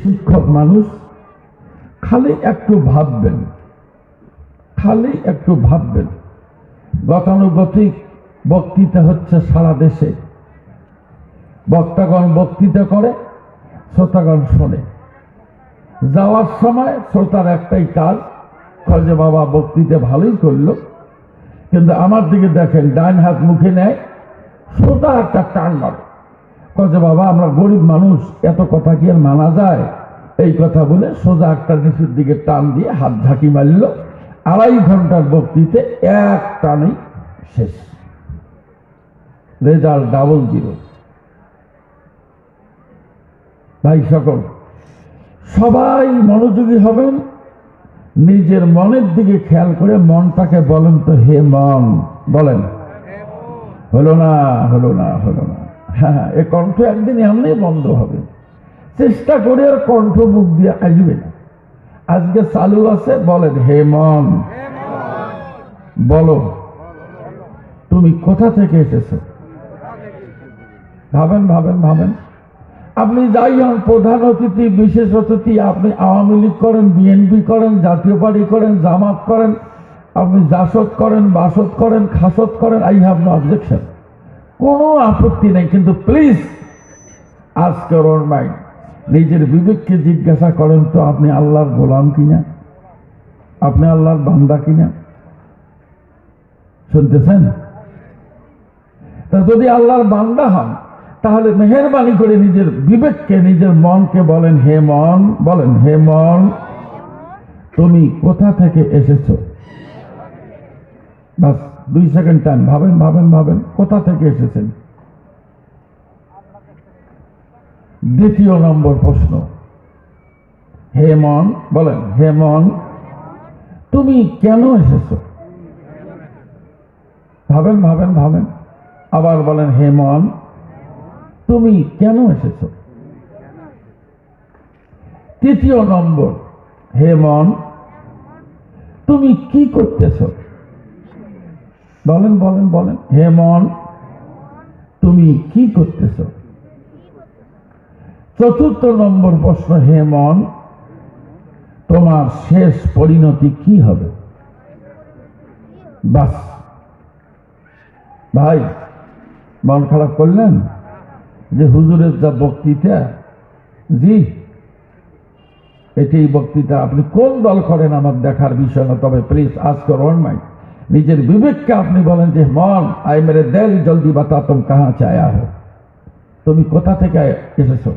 শিক্ষক মানুষ, খালি একটু ভাববেন, খালি একটু ভাববেন। গতানুগতিক বক্তৃতা হচ্ছে সারা দেশে, বক্তাগণ বক্তৃতা করে, শ্রোতাগণ শোনে। যাওয়ার সময় শ্রোতার একটাই কাজ, যে বাবা বক্তৃতা ভালোই করলো, কিন্তু আমার দিকে দেখেন, ডান হাত মুখে নেয়, শ্রোতা একটা টান মারে, যে বাবা আমরা গরিব মানুষ, এত কথা কি আর মানা যায়? এই কথা বলে সোজা একটা নিচের দিকে টান দিয়ে হাত ঝাঁকি মারল। 2.5 ঘন্টার বক্তৃতা এক টানেই শেষ, রেজাল্ট 00। ভাই সকল, সবাই মনোযোগী হবেন, নিজের মনের দিকে খেয়াল করে মনটাকে বলেন তো, হে মন, বলেন। হলো না, হলো না, হলো না। হ্যাঁ, এ কণ্ঠ একদিন এমনি বন্ধ হবে। চেষ্টা করে আর কণ্ঠ মুখ দিয়ে আসবে না। আজকে চালু আছে, বলেন, হে মন, বলো তুমি কোথা থেকে এসেছো। ভাবেন, ভাবেন, ভাবেন। আপনি যাই হন, প্রধান অতিথি, বিশেষ অতিথি, আপনি আওয়ামী লীগ করেন, বিএনপি করেন, জাতীয় পার্টি করেন, জামাত করেন, আপনি জাসদ করেন, বাসদ করেন, খাসদ করেন, আই হ্যাভ নো অবজেকশন, কোনো আপত্তি নেই। কিন্তু please ask your own mind, নিজের বিবেককে জিজ্ঞাসা করেন তো, আপনি আল্লাহর গোলাম কিনা, আপনি আল্লাহর বান্দা কিনা। শুনতেছেন? তা যদি আল্লাহর বান্দা হন, তাহলে মেহেরবানি করে নিজের বিবেককে, নিজের মনকে বলেন, হে মন, বলেন, হে মন, তুমি কোথা থেকে এসেছো। বাস 2 সেকেন্ড টাইম, ভাবেন, ভাবেন, ভাবেন, কোথা থেকে এসেছেন। দ্বিতীয় নম্বর প্রশ্ন, হে মন, বলেন, হে মন, তুমি কেন এসেছো। ভাবেন, ভাবেন, ভাবেন, আবার বলেন, হে মন, তুমি কেন এসেছো। তৃতীয় নম্বর, হে মন, তুমি কি করতেছো। বলেন, বলেন, বলেন, হে মন, তুমি কি করতেছো। চতুর্থ নম্বর প্রশ্ন, হে মন, তোমার শেষ পরিণতি কি হবে। বাস ভাই, মন খারাপ করলেন যে হুজুরের যা বক্তৃতা, জি এটাই বক্তৃতা, আপনি কোন দল করেন আমার দেখার বিষয় না। তবে please ask your own mind, নিজের বিবেককে আপনি বলেন যে মন, আই মেরে দিল জলদি বাতা তুম কাহা সে আয়া হো, তুমি কোথা থেকে এসেছো।